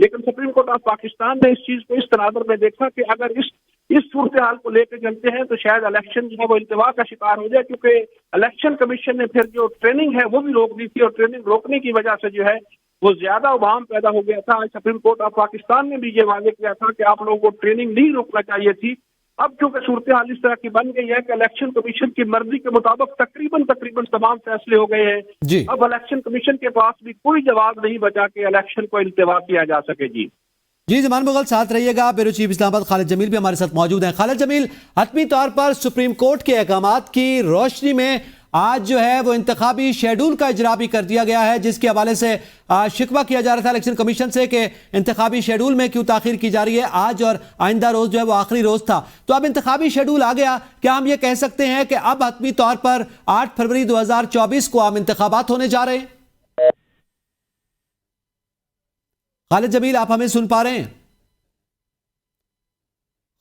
لیکن supreme court of Pakistan نے اس چیز کو اس تناظر میں دیکھا کہ اگر اس صورتحال کو لے کے چلتے ہیں تو شاید الیکشن جو ہے وہ التوا کا شکار ہو جائے، کیونکہ الیکشن کمیشن نے پھر جو ٹریننگ ہے وہ بھی روک دی تھی، اور ٹریننگ روکنے کی وجہ سے جو ہے وہ زیادہ ابہام پیدا ہو گیا تھا۔ سپریم کورٹ آف پاکستان نے بھی یہ واضح کیا تھا کہ آپ لوگوں کو ٹریننگ نہیں روکنا چاہیے تھی۔ اب چونکہ صورتحال اس طرح کی بن گئی ہے کہ الیکشن کمیشن کی مرضی کے مطابق تقریباً تمام فیصلے ہو گئے ہیں جی اب الیکشن کمیشن کے پاس بھی کوئی جواب نہیں بچا کہ الیکشن کو التوا کیا جا سکے۔ جی زمان مغل ساتھ رہیے گا۔ بیورو چیف اسلام آباد خالد جمیل بھی ہمارے ساتھ موجود ہیں۔ خالد جمیل، حتمی طور پر سپریم کورٹ کے احکامات کی روشنی میں آج جو ہے وہ انتخابی شیڈول کا اجرا بھی کر دیا گیا ہے، جس کے حوالے سے شکوہ کیا جا رہا تھا الیکشن کمیشن سے کہ انتخابی شیڈول میں کیوں تاخیر کی جا رہی ہے۔ آج اور آئندہ روز جو ہے وہ آخری روز تھا، تو اب انتخابی شیڈول آ گیا، کیا ہم یہ کہہ سکتے ہیں کہ اب حتمی طور پر 8 فروری 2024 کو عام انتخابات ہونے جا رہے ہیں؟ خالد جمیل، آپ ہمیں سن پا رہے ہیں؟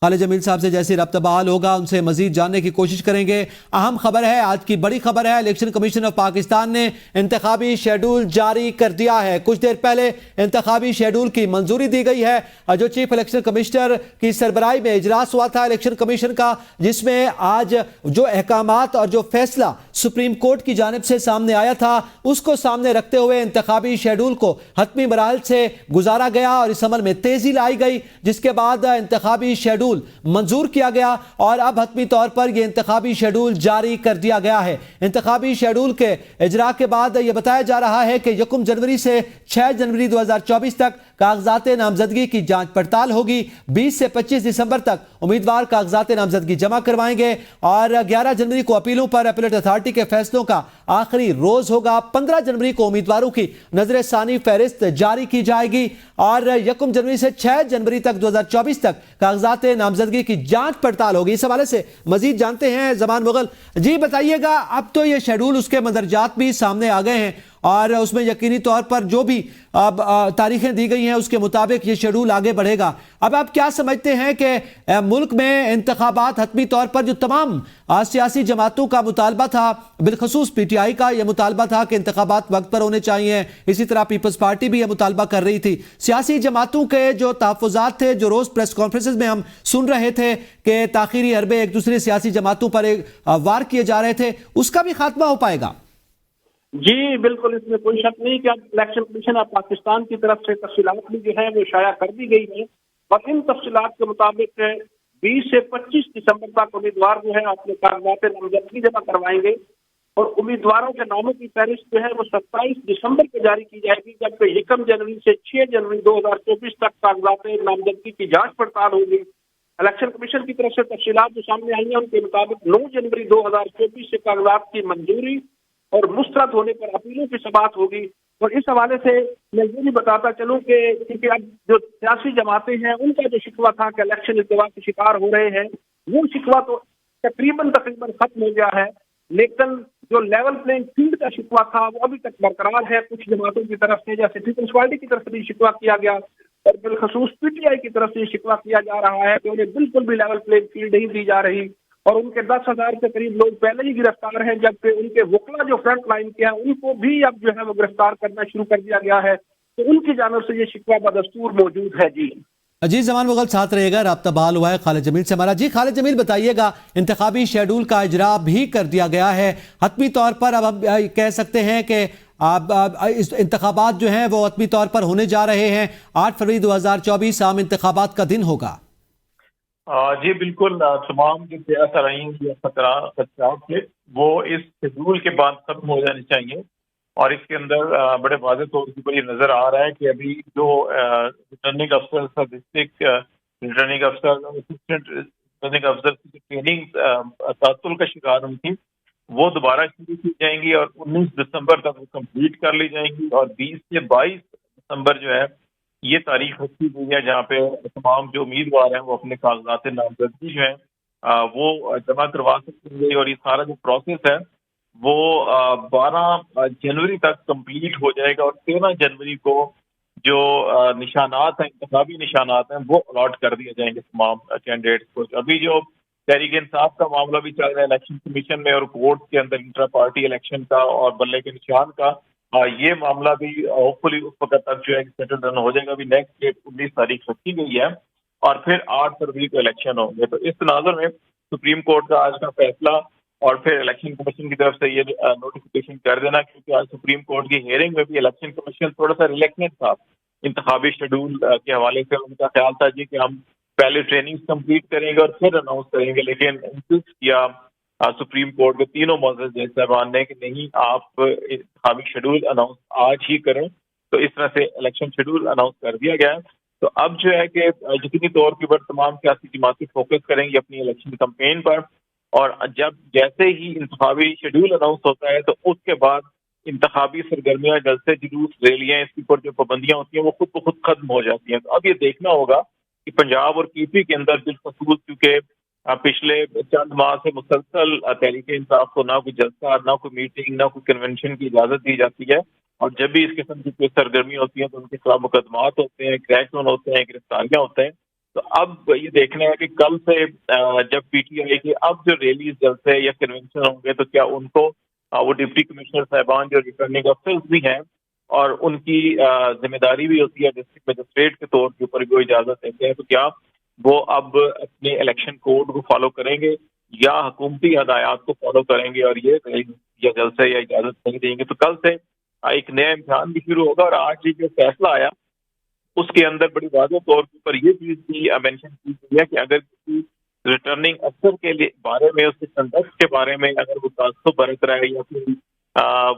خالد جمیل صاحب سے جیسے رابطہ بحال ہوگا ان سے مزید جاننے کی کوشش کریں گے۔ اہم خبر ہے، آج کی بڑی خبر ہے، الیکشن کمیشن آف پاکستان نے انتخابی شیڈول جاری کر دیا ہے۔ کچھ دیر پہلے انتخابی شیڈول کی منظوری دی گئی ہے، جو چیف الیکشن کمشنر کی سربراہی میں اجلاس ہوا تھا الیکشن کمیشن کا، جس میں آج جو احکامات اور جو فیصلہ سپریم کورٹ کی جانب سے سامنے آیا تھا اس کو سامنے رکھتے ہوئے انتخابی شیڈول کو حتمی مراحل سے گزارا گیا اور اس عمل میں تیزی لائی گئی، جس کے بعد انتخابی شیڈول منظور کیا گیا اور اب حتمی طور پر یہ انتخابی شیڈول جاری کر دیا گیا ہے۔ انتخابی شیڈول کے اجرا کے بعد یہ بتایا جا رہا ہے کہ 1 جنوری سے 6 جنوری 2024 تک کاغذات نامزدگی کی جانچ پڑتال ہوگی۔ 20 سے 25 دسمبر تک امیدوار کاغذات نامزدگی جمع کروائیں گے اور 11 جنوری کو اپیلوں پر اپیلیٹ اتھارٹی کے فیصلوں کا آخری روز ہوگا۔ 15 جنوری کو امیدواروں کی نظر ثانی فہرست جاری کی جائے گی اور 1 جنوری سے 6 جنوری تک 2024 تک کاغذات نامزدگی کی جانچ پڑتال ہوگی۔ اس حوالے سے مزید جانتے ہیں زمان مغل۔ جی بتائیے گا، اب تو یہ شیڈول اس کے مندرجات بھی سامنے آ گئے ہیں اور اس میں یقینی طور پر جو بھی تاریخیں دی گئی ہیں اس کے مطابق یہ شیڈول آگے بڑھے گا۔ اب آپ کیا سمجھتے ہیں کہ ملک میں انتخابات حتمی طور پر جو تمام سیاسی جماعتوں کا مطالبہ تھا، بالخصوص پی ٹی آئی کا یہ مطالبہ تھا کہ انتخابات وقت پر ہونے چاہیے، اسی طرح پیپلز پارٹی بھی یہ مطالبہ کر رہی تھی، سیاسی جماعتوں کے جو تحفظات تھے جو روز پریس کانفرنسز میں ہم سن رہے تھے کہ تاخیری حربے ایک دوسرے سیاسی جماعتوں پر وار کیے جا رہے تھے، اس کا بھی خاتمہ ہو پائے گا؟ جی بالکل، اس میں کوئی شک نہیں کہ اب الیکشن کمیشن آف پاکستان کی طرف سے تفصیلات بھی جو ہے وہ شائع کر دی گئی ہیں اور ان تفصیلات کے مطابق 20 سے 25 دسمبر تک امیدوار جو ہے اپنے کاغذات نامزدگی جمع کروائیں گے اور امیدواروں کے ناموں کی فہرست جو ہے وہ 27 دسمبر کو جاری کی جائے گی، جبکہ 1 جنوری سے 6 جنوری 2024 تک کاغذات نامزدگی کی جانچ پڑتال ہوگی۔ الیکشن کمیشن کی طرف سے تفصیلات جو سامنے آئی ہیں ان کے مطابق 9 جنوری 2024 سے کاغذات کی منظوری اور مسترد ہونے پر اپیلوں کی سماعت ہوگی۔ اور اس حوالے سے میں یہ بھی بتاتا چلوں کہ کیونکہ اب جو سیاسی جماعتیں ہیں ان کا جو شکوہ تھا کہ الیکشن التوا کے شکار ہو رہے ہیں، وہ شکوہ تو تقریباً ختم ہو گیا ہے، لیکن جو لیول پلینگ فیلڈ کا شکوہ تھا وہ ابھی تک برقرار ہے۔ کچھ جماعتوں کی طرف سے جیسے پیپلز پارٹی کی طرف سے بھی شکوہ کیا گیا اور بالخصوص پی ٹی آئی کی طرف سے شکوہ کیا جا رہا ہے کہ انہیں بالکل بھی لیول پلینگ فیلڈ نہیں دی جا رہی اور ان کے 10,000 سے قریب لوگ پہلے ہی گرفتار ہیں، جبکہ ان کے وکلا جو فرنٹ لائن کے ہیں ان کو بھی اب جو ہے وہ گرفتار کرنا شروع کر دیا گیا ہے، تو ان کی جانب سے یہ شکوہ بدستور موجود ہے۔ جی زمان مغل ساتھ رہے گا، رابطہ بحال ہوا ہے خالد جمیل سے ہمارا۔ جی خالد جمیل بتائیے گا، انتخابی شیڈول کا اجرا بھی کر دیا گیا ہے حتمی طور پر، اب ہم کہہ سکتے ہیں کہ انتخابات جو ہیں وہ حتمی طور پر ہونے جا رہے ہیں، 8 فروری 2024 عام انتخابات کا دن ہوگا۔ جی بالکل، تمام جو پیش آ رہی ہیں خدشات تھے وہ اس شیڈول کے بعد ختم ہو جانے چاہیے اور اس کے اندر بڑے واضح طور پر یہ نظر آ رہا ہے کہ ابھی جو ریٹرننگ افسر ڈسٹرکٹ ریٹرننگ افسر اسسٹنٹ ریٹرننگ افسر کی ٹریننگ تعطل کا شکار ہوئی تھی وہ دوبارہ شروع کی جائیں گی اور 19 دسمبر تک وہ کمپلیٹ کر لی جائیں گی اور 20 سے 22 دسمبر جو ہے یہ تاریخ رکھی گئی ہے جہاں پہ تمام جو امیدوار ہیں وہ اپنے کاغذات نامزدگی جو ہیں وہ جمع کروا سکیں گے اور یہ سارا جو پروسیس ہے وہ 12 جنوری تک کمپلیٹ ہو جائے گا اور 13 جنوری کو جو نشانات ہیں انتخابی نشانات ہیں وہ الاٹ کر دیے جائیں گے تمام کینڈیڈیٹس کو۔ ابھی جو تحریک انصاف کا معاملہ بھی چل رہا ہے الیکشن کمیشن میں اور کورٹ کے اندر انٹرا پارٹی الیکشن کا اور بلے کے نشان کا، یہ معاملہ بھی ہوپفلی اس وقت تک جو ہے سیٹل ڈن ہو جائے گا. ابھی نیکسٹ ڈیٹ 19 تاریخ رکھی گئی ہے اور پھر 8 فروری کو الیکشن ہوں گے. تو اس تناظر میں سپریم کورٹ کا آج کا فیصلہ اور پھر الیکشن کمیشن کی طرف سے یہ نوٹیفیکیشن کر دینا, کیونکہ آج سپریم کورٹ کی ہیئرنگ میں بھی الیکشن کمیشن تھوڑا سا ریلیکٹنٹ تھا انتخابی شیڈول کے حوالے سے. ان کا خیال تھا جی کہ ہم پہلے ٹریننگ کمپلیٹ کریں گے اور پھر اناؤنس کریں گے, لیکن انسسٹ کیا سپریم کورٹ کے تینوں معزز جج صاحبان نے کہ نہیں, آپ انتخابی شیڈول اناؤنس آج ہی کریں. تو اس طرح سے الیکشن شیڈول اناؤنس کر دیا گیا ہے. تو اب جو ہے کہ یقینی طور کے اوپر تمام سیاسی جماعتیں فوکس کریں گی اپنی الیکشن کمپین پر, اور جب جیسے ہی انتخابی شیڈول اناؤنس ہوتا ہے تو اس کے بعد انتخابی سرگرمیاں, جلسے, جلوس, ریلیاں, اس کے اوپر جو پابندیاں ہوتی ہیں وہ خود بخود ختم ہو جاتی ہیں. تو اب یہ دیکھنا ہوگا کہ پنجاب اور پی پی کے اندر بالخصوص, کیونکہ پچھلے چند ماہ سے مسلسل تحریک انصاف کو نہ کوئی جلسہ, نہ کوئی میٹنگ, نہ کوئی کنونشن کی اجازت دی جاتی ہے, اور جب بھی اس قسم کی کوئی سرگرمی ہوتی ہے تو ان کے خلاف مقدمات ہوتے ہیں, کریک ڈاؤن ہوتے ہیں, گرفتاریاں ہوتے ہیں. تو اب یہ دیکھنا ہے کہ کل سے جب پی ٹی آئی کے اب جو ریلیز, جلسے یا کنونشن ہوں گے تو کیا ان کو وہ ڈپٹی کمشنر صاحبان جو ریٹرننگ افسرز بھی ہیں اور ان کی ذمہ داری بھی ہوتی ہے ڈسٹرکٹ مجسٹریٹ کے طور کے اوپر بھی وہ اجازت دیتے ہیں, تو کیا وہ اب اپنے الیکشن کوڈ کو فالو کریں گے یا حکومتی ہدایات کو فالو کریں گے اور یہ یا جلسے یا اجازت نہیں دیں گے. تو کل سے ایک نیا امتحان بھی شروع ہوگا. اور آج یہ جو فیصلہ آیا اس کے اندر بڑی واضح طور پر یہ چیز بھی مینشن کی گئی ہے کہ اگر کسی ریٹرننگ افسر کے لیے بارے میں, اس کے کنڈکٹ کے بارے میں اگر وہ تعصب برت رہا ہے یا پھر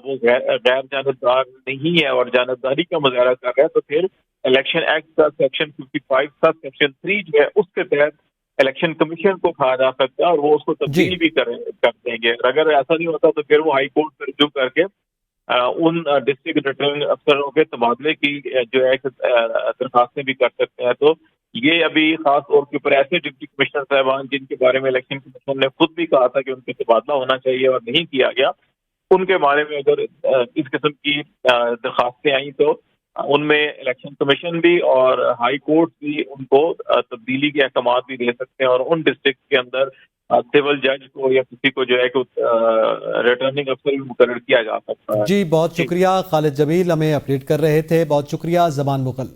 وہ غیر جانبدار نہیں ہے اور جانبداری کا مظاہرہ کر رہا ہے, تو پھر الیکشن ایکٹ کا سیکشن 55 کا سیکشن 3 جو ہے اس کے تحت الیکشن کمیشن کو کہا جا سکتا ہے اور وہ اس کو تبدیل بھی کر دیں گے. اگر ایسا نہیں ہوتا تو پھر وہ ہائی کورٹ میں رجوع کر کے ان ڈسٹرکٹ ریٹرننگ افسروں کے تبادلے کی جو ہے درخواستیں بھی کر سکتے ہیں. تو یہ ابھی خاص طور کے اوپر ایسے ڈپٹی کمشنر صاحبان جن کے بارے میں الیکشن کمیشن نے خود بھی کہا تھا کہ ان کے تبادلہ ہونا چاہیے اور نہیں کیا گیا, ان کے بارے میں اگر اس قسم کی درخواستیں آئیں تو ان میں الیکشن کمیشن بھی اور ہائی کورٹ بھی ان کو تبدیلی کے احکامات بھی دے سکتے ہیں, اور ان ڈسٹرکٹ کے اندر سول جج کو یا کسی کو جو ہے کہ ریٹرننگ افسر بھی مقرر کیا جا سکتا ہے. جی بہت شکریہ خالد جمیل, ہمیں اپڈیٹ کر رہے تھے. بہت شکریہ زمان مغل.